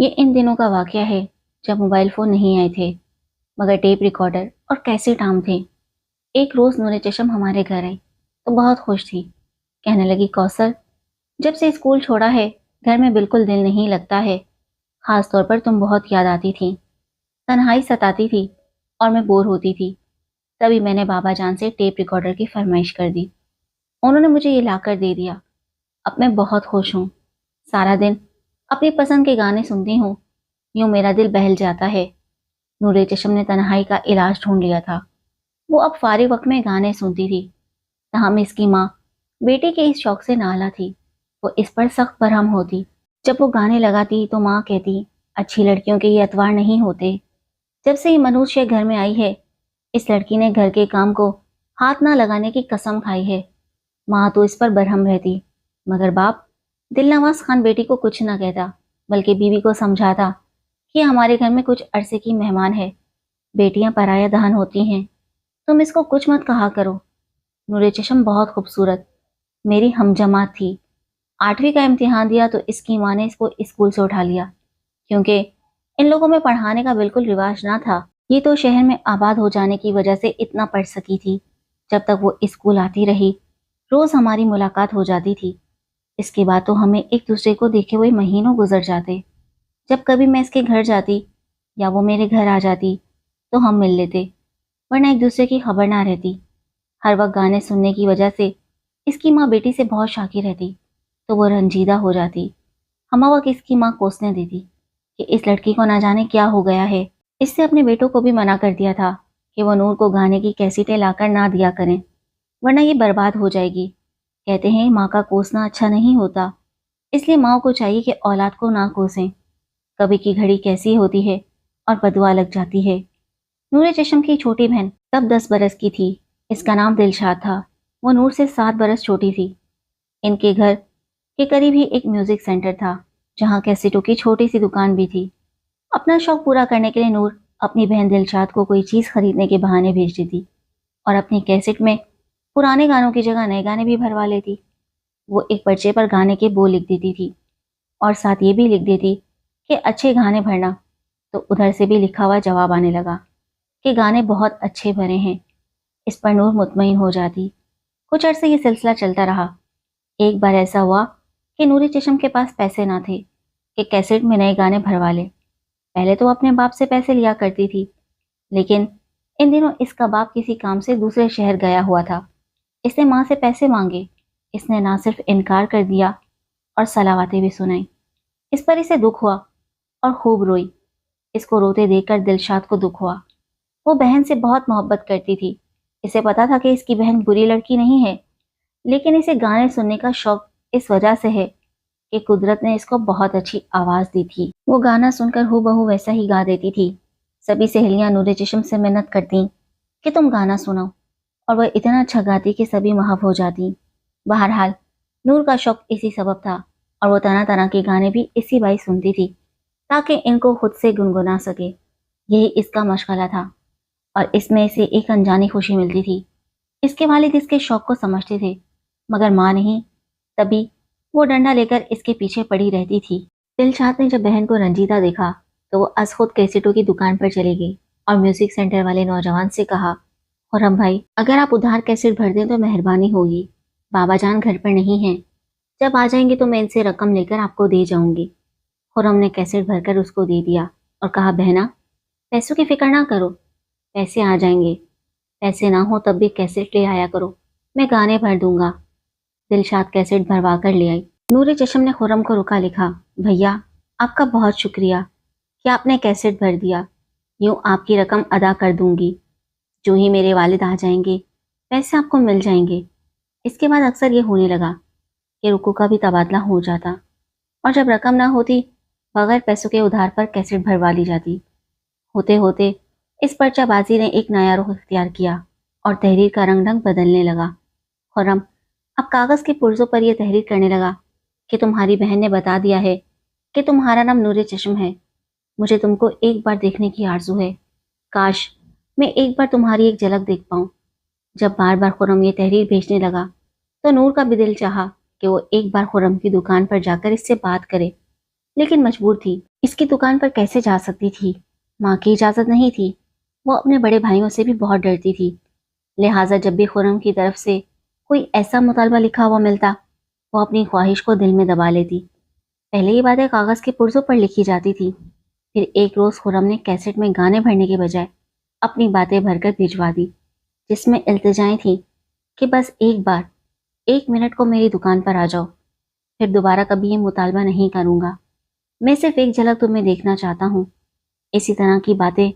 یہ ان دنوں کا واقعہ ہے جب موبائل فون نہیں آئے تھے مگر ٹیپ ریکارڈر اور کیسٹ عام تھے۔ ایک روز نور چشم ہمارے گھر آئی تو بہت خوش تھی۔ کہنے لگی کوثر، جب سے اسکول چھوڑا ہے گھر میں بالکل دل نہیں لگتا ہے، خاص طور پر تم بہت یاد آتی تھی، تنہائی ستاتی تھی اور میں بور ہوتی تھی۔ تبھی میں نے بابا جان سے ٹیپ ریکارڈر کی فرمائش کر دی۔ انہوں نے مجھے یہ لا کر دے دیا۔ اب میں بہت خوش ہوں، سارا دن اپنی پسند کے گانے سنتی ہوں، یوں میرا دل بہل جاتا ہے۔ نور چشم نے تنہائی کا علاج ڈھونڈ لیا تھا۔ وہ اب فارغ وقت میں گانے سنتی تھی۔ تاہم اس کی ماں بیٹے کے اس شوق سے نالا تھی۔ وہ اس پر سخت برہم ہوتی۔ جب وہ گانے لگاتی تو ماں کہتی، اچھی لڑکیوں کے یہ اتوار نہیں ہوتے۔ جب سے یہ منوشیہ گھر میں آئی ہے، اس لڑکی نے گھر کے کام کو ہاتھ نہ لگانے کی قسم کھائی ہے۔ ماں تو اس پر برہم رہتی، مگر باپ دل نواز خان بیٹی کو کچھ نہ کہتا، بلکہ بیوی کو سمجھاتا کہ ہمارے گھر میں کچھ عرصے کی مہمان ہے، بیٹیاں پرایا دہن ہوتی ہیں، تم اس کو کچھ مت کہا کرو۔ نور چشم بہت خوبصورت میری ہم جماعت تھی۔ 8ویں کا امتحان دیا تو اس کی ماں نے اس کو اسکول سے اٹھا لیا، کیونکہ ان لوگوں میں پڑھانے کا بالکل رواج نہ تھا۔ یہ تو شہر میں آباد ہو جانے کی وجہ سے اتنا پڑھ سکی تھی۔ جب تک وہ اسکول آتی رہی روز ہماری ملاقات ہو جاتی تھی۔ اس کے بعد تو ہمیں ایک دوسرے کو دیکھے ہوئے مہینوں گزر جاتے۔ جب کبھی میں اس کے گھر جاتی یا وہ میرے گھر آ جاتی تو ہم مل لیتے، ورنہ ایک دوسرے کی خبر نہ رہتی۔ ہر وقت گانے سننے کی وجہ سے اس کی ماں بیٹی سے بہت شاکی رہتی تو وہ رنجیدہ ہو جاتی۔ ہمہ وقت اس کی ماں کوسنے دیتی کہ اس لڑکی کو نہ جانے کیا ہو گیا ہے۔ اس سے اپنے بیٹوں کو بھی منع کر دیا تھا کہ وہ نور کو گانے کی کیسٹیں لا کر نہ دیا کریں، ورنہ یہ برباد ہو جائے گی۔ کہتے ہیں ماں کا کوسنا اچھا نہیں ہوتا، اس لیے ماں کو چاہیے کہ اولاد کو نہ کوسیں۔ کبھی کی گھڑی کیسی ہوتی ہے اور بدوا لگ جاتی ہے۔ نور چشم کی چھوٹی بہن تب 10 برس کی تھی۔ اس کا نام دلشاد تھا۔ وہ نور سے 7 برس چھوٹی تھی۔ ان کے گھر کے قریب ہی ایک میوزک سینٹر تھا جہاں کیسٹوں کی چھوٹی سی دکان بھی تھی۔ اپنا شوق پورا کرنے کے لیے نور اپنی بہن دلشاد کو کوئی چیز خریدنے کے بہانے بھیج دیتی اور اپنی کیسٹ میں پرانے گانوں کی جگہ نئے گانے بھی بھروا لیتی۔ وہ ایک پرچے پر گانے کے بول لکھ دیتی تھی اور ساتھ یہ بھی لکھ دیتی کہ اچھے گانے بھرنا، تو ادھر سے بھی لکھا ہوا جواب آنے لگا کہ گانے بہت اچھے بھرے ہیں۔ اس پر نور مطمئن ہو جاتی۔ کچھ عرصے یہ سلسلہ چلتا رہا۔ ایک بار ایسا ہوا کہ نور چشم کے پاس پیسے نہ تھے کہ کیسٹ میں نئے گانے بھروا لے۔ پہلے تو اپنے باپ سے پیسے لیا کرتی تھی، لیکن ان دنوں اس کا باپ کسی کام سے دوسرے شہر گیا ہوا تھا۔ اس نے ماں سے پیسے مانگے، اس نے نہ صرف انکار کر دیا اور صلاواتیں بھی سنائیں۔ اس پر اسے دکھ ہوا اور خوب روئی۔ اس کو روتے دیکھ کر دلشاد کو دکھ ہوا۔ وہ بہن سے بہت محبت کرتی تھی۔ اسے پتا تھا کہ اس کی بہن بری لڑکی نہیں ہے، لیکن اسے گانے سننے کا شوق اس وجہ سے ہے کہ قدرت نے اس کو بہت اچھی آواز دی تھی۔ وہ گانا سن کر ہو بہو ویسا ہی گا دیتی تھی۔ سبھی سہیلیاں نور چشم سے منت کرتی کہ تم گانا سناؤ، اور وہ اتنا اچھا گاتی کہ سبھی محو ہو جاتی۔ بہرحال نور کا شوق اسی سبب تھا، اور وہ طرح طرح کے گانے بھی اسی بائی سنتی تھی تاکہ ان کو خود سے گنگنا سکے۔ یہی اس کا مشغلہ تھا، اور اس میں اسے ایک انجانی خوشی ملتی تھی۔ اس کے والد اس کے شوق کو سمجھتے تھے، مگر ماں نہیں۔ تبھی وہ ڈنڈا لے کر اس کے پیچھے پڑی رہتی تھی۔ دلشاد نے جب بہن کو رنجیدہ دیکھا تو وہ از خود کیسٹوں کی دکان پر چلی گئی اور میوزک سینٹر والے نوجوان سے کہا، خرم بھائی، اگر آپ ادھار کیسٹ بھر دیں تو مہربانی ہوگی۔ بابا جان گھر پر نہیں ہیں، جب آ جائیں گے تو میں ان سے رقم لے کر آپ کو دے جاؤں گی۔ خرم نے کیسٹ بھر کر اس کو دے دیا اور کہا، بہنا پیسوں کی فکر نہ کرو، پیسے آ جائیں گے، پیسے نہ ہو تب بھی کیسٹ لے آیا کرو، میں گانے بھر دوں گا۔ دلشاد کیسٹ بھروا کر لے آئی۔ نور چشم نے خرم کو رکا، لکھا، بھیا آپ کا بہت شکریہ کہ آپ نے کیسٹ بھر دیا، یوں آپ کی رقم ادا کر دوں گی۔ جو ہی میرے والد آ جائیں گے پیسے آپ کو مل جائیں گے۔ اس کے بعد اکثر یہ ہونے لگا کہ رکو کا بھی تبادلہ ہو جاتا، اور جب رقم نہ ہوتی بغیر پیسوں کے ادھار پر کیسٹ بھروا لی جاتی۔ ہوتے ہوتے اس پرچہ بازی نے ایک نیا رخ اختیار کیا اور تحریر کا رنگ ڈھنگ بدلنے لگا۔ خرم اب کاغذ کے پرزوں پر یہ تحریر کرنے لگا کہ تمہاری بہن نے بتا دیا ہے کہ تمہارا نام نور چشم ہے۔ مجھے تم کو ایک بار دیکھنے کی آرزو ہے، کاش میں ایک بار تمہاری ایک جھلک دیکھ پاؤں۔ جب بار بار خرم یہ تحریر بھیجنے لگا تو نور کا بھی دل چاہا کہ وہ ایک بار خرم کی دکان پر جا کر اس سے بات کرے، لیکن مجبور تھی۔ اس کی دکان پر کیسے جا سکتی تھی؟ ماں کی اجازت نہیں تھی۔ وہ اپنے بڑے بھائیوں سے بھی بہت ڈرتی تھی، لہٰذا جب بھی خرم کی طرف سے کوئی ایسا مطالبہ لکھا ہوا ملتا، وہ اپنی خواہش کو دل میں دبا لیتی۔ پہلے یہ باتیں کاغذ کے پرزوں پر لکھی جاتی تھی، پھر ایک روز خرم نے کیسٹ میں گانے بھرنے کے بجائے اپنی باتیں بھر کر بھجوا دی، جس میں التجائیں تھیں کہ بس ایک بار 1 منٹ کو میری دکان پر آ جاؤ، پھر دوبارہ کبھی یہ مطالبہ نہیں کروں گا، میں صرف ایک جھلک تمہیں دیکھنا چاہتا ہوں۔ اسی طرح کی باتیں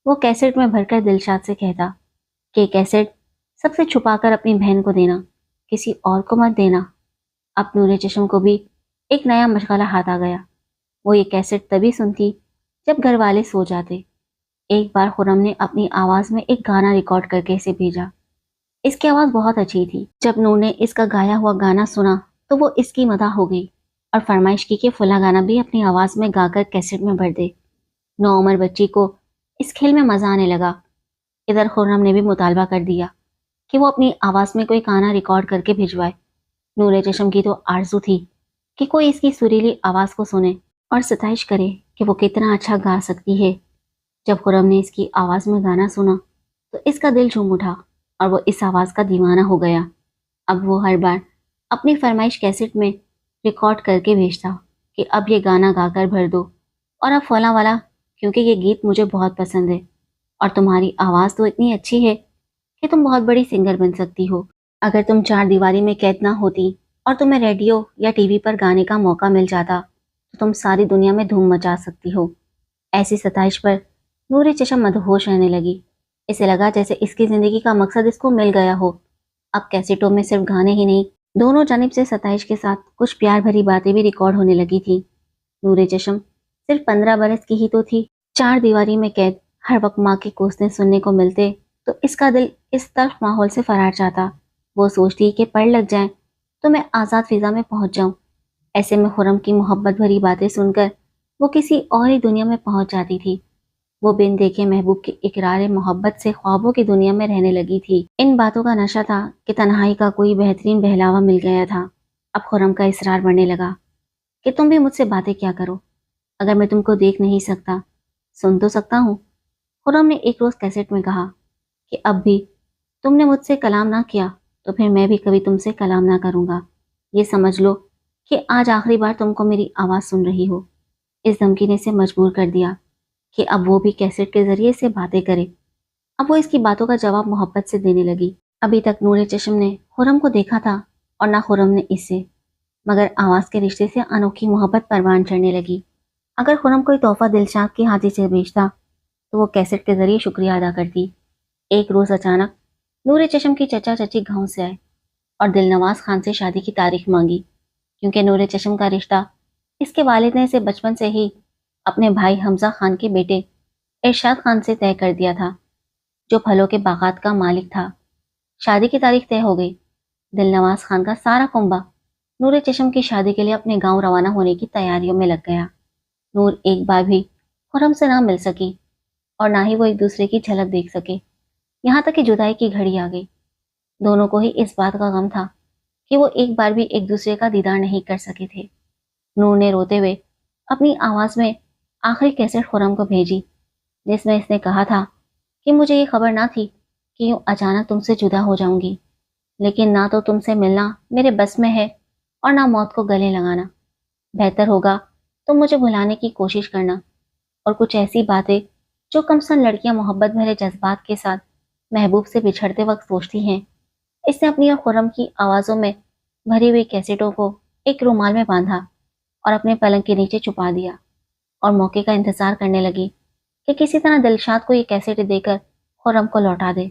وہ کیسٹ میں بھر کر دلشاد سے کہتا کہ کیسٹ سب سے چھپا کر اپنی بہن کو دینا، کسی اور کو مت دینا۔ اب نور چشم کو بھی ایک نیا مشغلہ ہاتھ آ گیا۔ وہ یہ کیسٹ تبھی سنتی جب گھر والے سو جاتے۔ ایک بار خرم نے اپنی آواز میں ایک گانا ریکارڈ کر کے اسے بھیجا۔ اس کی آواز بہت اچھی تھی۔ جب نور نے اس کا گایا ہوا گانا سنا تو وہ اس کی مداح ہو گئی اور فرمائش کی کہ فلاں گانا بھی اپنی آواز میں گا کر کیسٹ میں بھر دے۔ نوعمر بچی کو اس کھیل میں مزہ آنے لگا۔ ادھر خرم نے بھی مطالبہ کر دیا کہ وہ اپنی آواز میں کوئی گانا ریکارڈ کر کے بھجوائے۔ نور چشم کی تو آرزو تھی کہ کوئی اس کی سریلی آواز کو سنے اور ستائش کرے کہ وہ کتنا اچھا گا سکتی ہے۔ جب خرم نے اس کی آواز میں گانا سنا تو اس کا دل جھوم اٹھا اور وہ اس آواز کا دیوانہ ہو گیا۔ اب وہ ہر بار اپنی فرمائش کیسٹ میں ریکارڈ کر کے بھیجتا کہ اب یہ گانا گا کر بھر دو، اور اب فلاں والا، کیونکہ یہ گیت مجھے بہت پسند ہے اور تمہاری آواز تو اتنی اچھی ہے کہ تم بہت بڑی سنگر بن سکتی ہو۔ اگر تم 4 دیواری میں قید نہ ہوتی اور تمہیں ریڈیو یا ٹی وی پر گانے کا موقع مل جاتا تو تم ساری دنیا میں دھوم مچا سکتی ہو۔ ایسی ستائش پر نور چشم مدہوش رہنے لگی۔ اسے لگا جیسے اس کی زندگی کا مقصد اس کو مل گیا ہو۔ اب کیسٹوں میں صرف گانے ہی نہیں، دونوں جانب سے ستائش کے ساتھ کچھ پیار بھری باتیں بھی ریکارڈ ہونے لگی تھی۔ نور چشم صرف 15 برس کی ہی تو تھی۔ 4 دیواری میں قید ہر وقت ماں کے کوسنے سننے کو ملتے تو اس کا دل اس تلخ ماحول سے فرار چاہتا۔ وہ سوچتی کہ پڑھ لگ جائیں تو میں آزاد فضا میں پہنچ جاؤں۔ ایسے میں خرم کی محبت بھری باتیں سن کر وہ کسی اور ہی دنیا میں پہنچ جاتی تھی۔ وہ بن دیکھے محبوب کے اقرار محبت سے خوابوں کی دنیا میں رہنے لگی تھی۔ ان باتوں کا نشہ تھا کہ تنہائی کا کوئی بہترین بہلاوا مل گیا تھا۔ اب خرم کا اصرار بڑھنے لگا کہ تم بھی مجھ سے باتیں کیا کرو، اگر میں تم کو دیکھ نہیں سکتا، سن تو سکتا ہوں۔ خرم نے ایک روز کیسٹ میں کہا کہ اب بھی تم نے مجھ سے کلام نہ کیا تو پھر میں بھی کبھی تم سے کلام نہ کروں گا۔ یہ سمجھ لو کہ آج آخری بار تم کو میری آواز سن رہی ہو۔ اس دھمکی نے اسے مجبور کر دیا کہ اب وہ بھی کیسٹ کے ذریعے سے باتیں کرے۔ اب وہ اس کی باتوں کا جواب محبت سے دینے لگی۔ ابھی تک نور چشم نے خرم کو دیکھا تھا اور نہ خرم نے اس سے، مگر آواز کے رشتے سے انوکھی محبت پروان چڑھنے لگی۔ اگر خرم کوئی تحفہ دلشاد کے ہاتھ سے بھیجتا تو وہ کیسٹ کے ذریعے شکریہ ادا کرتی۔ ایک روز اچانک نور چشم کی چچا چچی گاؤں سے آئے اور دل نواز خان سے شادی کی تاریخ مانگی، کیونکہ نور چشم کا رشتہ اس کے والد نے اسے بچپن سے ہی اپنے بھائی حمزہ خان کے بیٹے ارشاد خان سے طے کر دیا تھا، جو پھلوں کے باغات کا مالک تھا۔ شادی کی تاریخ طے ہو گئی۔ دل نواز خان کا سارا کنبہ نور چشم کی شادی کے لیے اپنے گاؤں روانہ ہونے کی تیاریوں میں لگ گیا۔ نور ایک بار بھی خرم سے نہ مل سکی اور نہ ہی وہ ایک دوسرے کی جھلک دیکھ سکے، یہاں تک کہ جدائی کی گھڑی آ گئی۔ دونوں کو ہی اس بات کا غم تھا کہ وہ ایک بار بھی ایک دوسرے کا دیدار نہیں کر سکے تھے۔ نور نے روتے ہوئے اپنی آواز میں آخری کیسٹ خرم کو بھیجی، جس میں اس نے کہا تھا کہ مجھے یہ خبر نہ تھی کہ یوں اچانک تم سے جدا ہو جاؤں گی، لیکن نہ تو تم سے ملنا میرے بس میں ہے اور نہ موت کو گلے لگانا۔ بہتر ہوگا تم مجھے بھلانے کی کوشش کرنا اور کچھ ایسی باتیں جو کم سن لڑکیاں محبت بھرے جذبات کے ساتھ محبوب سے بچھڑتے وقت سوچتی ہیں۔ اس نے اپنی اور خرم کی آوازوں میں بھری ہوئی کیسٹوں کو ایک رومال میں باندھا اور اپنے پلنگ کے نیچے چھپا دیا اور موقع کا انتظار کرنے لگی کہ کسی طرح دلشاد کو یہ کیسٹ دے کر خرم کو لوٹا دے،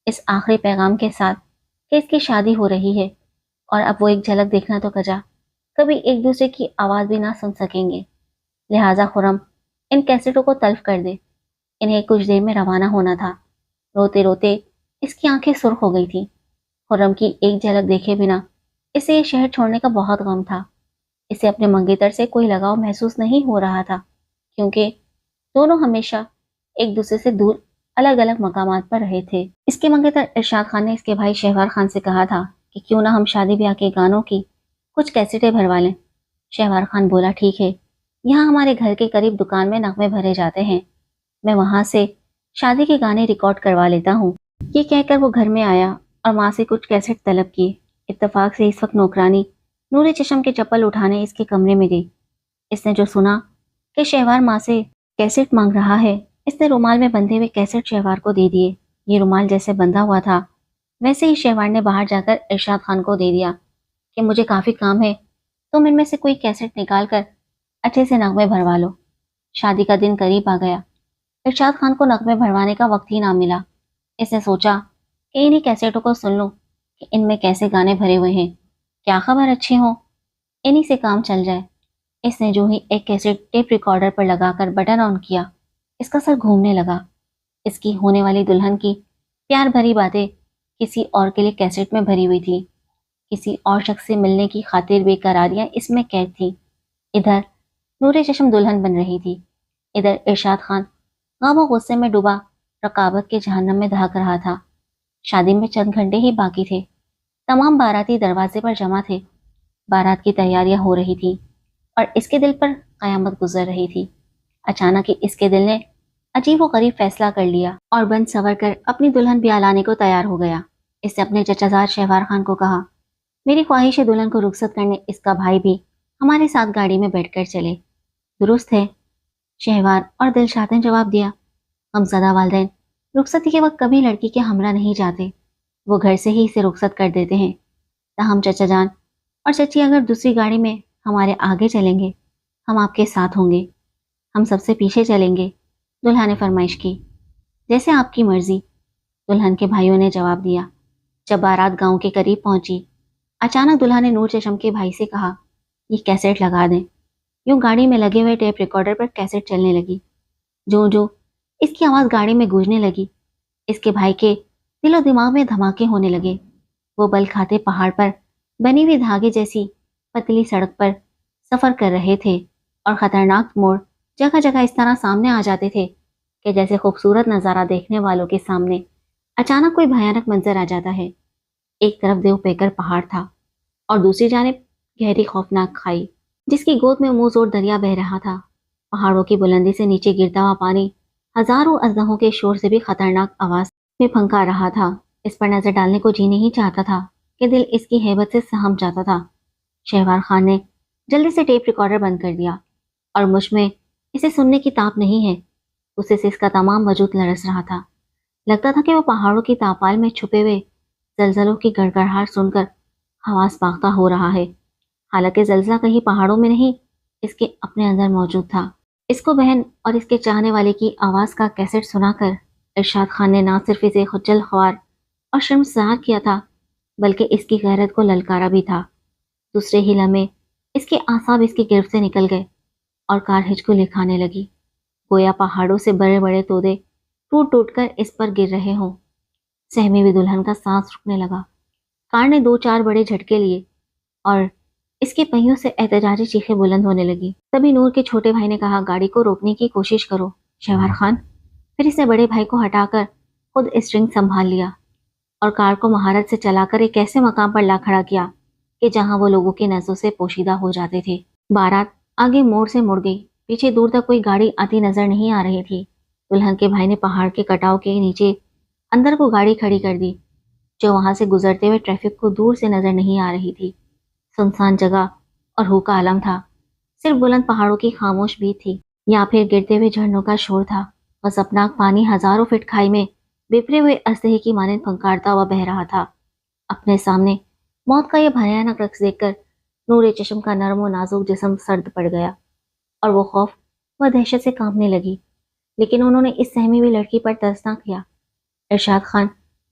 اس آخری پیغام کے ساتھ کہ اس کی شادی ہو رہی ہے اور اب وہ ایک جھلک دیکھنا تو کجا کبھی ایک دوسرے کی آواز بھی نہ سن سکیں گے۔ لہٰذا خرم ان کیسٹوں کو تلف کر دے، انہیں کچھ دیر میں روانہ ہونا تھا۔ روتے روتے اس کی آنکھیں سرخ ہو گئی تھی۔ خرم کی ایک جھلک دیکھے بنا اسے یہ شہر چھوڑنے کا بہت غم تھا۔ اسے اپنے منگیتر سے کوئی لگاؤ محسوس نہیں ہو رہا تھا، کیونکہ دونوں ہمیشہ ایک دوسرے سے دور الگ الگ مقامات پر رہے تھے۔ اس کے منگیتر ارشاد خان نے اس کے بھائی شہوار خان سے کہا تھا کہ کیوں نہ ہم شادی بیاہ کے گانوں کی کچھ کیسٹیں بھروا لیں۔ شہوار خان بولا ٹھیک ہے، یہاں ہمارے گھر کے قریب دکان میں نغمے بھرے جاتے ہیں، میں وہاں سے شادی کے گانے ریکارڈ کروا لیتا ہوں۔ یہ کہہ کر وہ گھر میں آیا اور ماں سے کچھ کیسٹ طلب کیے۔ اتفاق سے اس وقت نوکرانی نور چشم کے چپل اٹھانے اس کے کمرے میں گئی۔ اس نے جو سنا کہ شہوار ماں سے کیسٹ مانگ رہا ہے، اس نے رومال میں بندھے ہوئے کیسٹ شہوار کو دے دیے۔ یہ رومال جیسے بندھا ہوا تھا ویسے ہی شہوار نے باہر جا کر ارشاد خان کو دے دیا کہ مجھے کافی کام ہے، تم ان میں سے کوئی کیسٹ نکال کر اچھے سے نغمے بھروا لو۔ شادی کا دن قریب آ گیا۔ ارشاد خان کو نغمے بھروانے کا وقت ہی نہ ملا۔ اس نے سوچا کہ انہی کیسٹوں کو سن لوں کہ ان میں کیسے گانے بھرے ہوئے ہیں، کیا خبر اچھے ہوں، انہی سے کام چل جائے۔ اس نے جو ہی ایک کیسٹ ٹیپ ریکارڈر پر لگا کر بٹن آن کیا، اس کا سر گھومنے لگا۔ اس کی ہونے والی دلہن کی پیار بھری باتیں کسی اور کے لیے کیسٹ میں بھری ہوئی تھی، کسی اور شخص سے ملنے کی خاطر بے قراریاں اس میں قید تھیں۔ ادھر نور چشم دلہن بن رہی تھی، ادھر ارشاد خان غم و غصے میں ڈوبا رقابت کے جہنم میں دھاک رہا تھا۔ شادی میں چند گھنٹے ہی باقی تھے۔ تمام باراتی دروازے پر جمع تھے۔ بارات کی تیاریاں ہو رہی تھی اور اس کے دل پر قیامت گزر رہی تھی۔ اچانک ہی اس کے دل نے عجیب و غریب فیصلہ کر لیا اور بند سور کر اپنی دلہن بھی لانے کو تیار ہو گیا۔ اس نے اپنے چچا زاد شہوار خان کو کہا، میری خواہش ہے دلہن کو رخصت کرنے اس کا بھائی بھی ہمارے ساتھ گاڑی میں بیٹھ کر چلے۔ درست ہے، شہوار اور دلشاد نے جواب دیا۔ غمزدہ والدین رخصتی کے وقت کبھی لڑکی کے ہمراہ نہیں جاتے، وہ گھر سے ہی اسے رخصت کر دیتے ہیں۔ تاہم چچا جان اور چچی اگر دوسری گاڑی میں ہمارے آگے چلیں گے، ہم آپ کے ساتھ ہوں گے، ہم سب سے پیچھے چلیں گے، دلہا نے فرمائش کی۔ جیسے آپ کی مرضی، دلہن کے بھائیوں نے جواب دیا۔ جب بارات گاؤں کے قریب پہنچی، اچانک دلہا نے نور چشم کے بھائی سے کہا، یہ کیسٹ لگا دیں۔ یوں گاڑی میں لگے ہوئے ٹیپ ریکارڈر پر کیسٹ چلنے لگی۔ جو اس کی آواز گاڑی میں گونجنے لگی، اس کے بھائی کے دل و دماغ میں دھماکے ہونے لگے۔ وہ بل کھاتے پہاڑ پر بنی ہوئی دھاگے جیسی پتلی سڑک پر سفر کر رہے تھے اور خطرناک موڑ جگہ جگہ اس طرح سامنے آ جاتے تھے کہ جیسے خوبصورت نظارہ دیکھنے والوں کے سامنے اچانک کوئی بھیانک منظر آ جاتا ہے۔ ایک طرف دیو پیکر پہاڑ تھا اور دوسری جانب گہری خوفناک کھائی جس کی گود میں منہ زور دریا بہ رہا تھا۔ پہاڑوں کی بلندی سے نیچے گرتا ہوا پانی ہزاروں اژدہوں کے شور سے بھی خطرناک آواز میں پھنکا رہا تھا۔ اس پر نظر ڈالنے کو جی نہیں چاہتا تھا کہ دل اس کی ہیبت سے سہم جاتا تھا۔ شہوار خان نے جلدی سے ٹیپ ریکارڈر بند کر دیا اور مجھ میں اسے سننے کی تاب نہیں ہے، اسے سے اس کا تمام وجود لرز رہا تھا۔ لگتا تھا کہ وہ پہاڑوں کی تاپال میں چھپے ہوئے زلزلوں کی گڑگڑاہٹ سن کر حواس باختہ ہو رہا ہے، حالانکہ زلزلہ کہیں پہاڑوں میں نہیں، اس کے اپنے اندر موجود تھا۔ اس کو بہن اور اس کے چاہنے والے کی آواز کا کیسٹ سنا کر ارشاد خان نے نہ صرف اسے خجل خوار اور شرمسار کیا تھا بلکہ اس کی غیرت کو للکارا بھی تھا۔ دوسرے ہی لمحے اس کے اعصاب اس کی گرفت سے نکل گئے اور کار ہچکولے کھانے لگی، گویا پہاڑوں سے بڑے بڑے تودے ٹوٹ ٹوٹ کر اس پر گر رہے ہوں۔ سہمی ہوئی دلہن کا سانس رکنے لگا۔ کار نے دو چار بڑے جھٹکے لیے اور اس کے پہیوں سے احتجاجی چیخیں بلند ہونے لگی۔ تبھی نور کے چھوٹے بھائی نے کہا، گاڑی کو روکنے کی کوشش کرو شہوار خان۔ پھر اس نے بڑے بھائی کو ہٹا کر خود اسٹرنگ سنبھال لیا اور کار کو مہارت سے چلا کر ایک ایسے مقام پر لا کھڑا کیا کہ جہاں وہ لوگوں کی نظروں سے پوشیدہ ہو جاتے تھے۔ بارات آگے موڑ سے مڑ گئی، پیچھے دور تک کوئی گاڑی آتی نظر نہیں آ رہی تھی۔ دلہن کے بھائی نے پہاڑ کے کٹاؤ کے نیچے اندر کو گاڑی کھڑی کر دی جو وہاں سے گزرتے ہوئے ٹریفک کو دور سے نظر نہیں آ رہی تھی۔ سنسان جگہ اور ہو کا عالم تھا، صرف بلند پہاڑوں کی خاموش بیت تھی یا پھر گرتے ہوئے جھرنوں کا شور تھا۔ غضبناک پانی ہزاروں فٹ کھائی میں بپھرے ہوئے اسلحے کی مانند پھنکارتا ہوا بہ رہا تھا۔ اپنے سامنے موت کا یہ بھیانک رقص دیکھ کر نور چشم کا نرم و نازک جسم سرد پڑ گیا اور وہ خوف و دہشت سے کانپنے لگی، لیکن انہوں نے اس سہمی ہوئی لڑکی پر ترس نہ کیا۔ ارشاد خان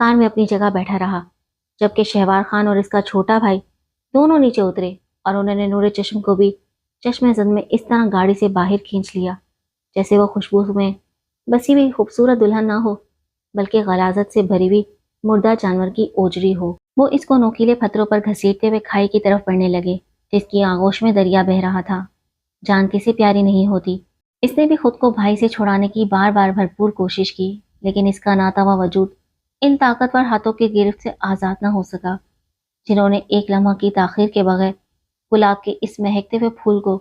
کار میں اپنی جگہ بیٹھا رہا جبکہ شہوار خان اور اس کا چھوٹا بھائی دونوں نیچے اترے اور انہوں نے نور چشم کو بھی چشمے زد میں اس طرح گاڑی سے باہر کھینچ لیا جیسے وہ خوشبو میں بسی ہوئی خوبصورت دلہن نہ ہو بلکہ غلاظت سے بھری ہوئی مردہ جانور کی اوجری ہو۔ وہ اس کو نوکیلے پتھروں پر گھسیٹتے ہوئے کھائی کی طرف بڑھنے لگے جس کی آغوش میں دریا بہ رہا تھا۔ جان کسی پیاری نہیں ہوتی۔ اس نے بھی خود کو بھائی سے چھڑانے کی بار بار بھرپور کوشش کی لیکن اس کا ناتواں وجود ان طاقتور ہاتھوں کی گرفت سے آزاد نہ ہو سکا جنہوں نے ایک لمحہ کی تاخیر کے بغیر گلاب کے اس مہکتے ہوئے پھول کو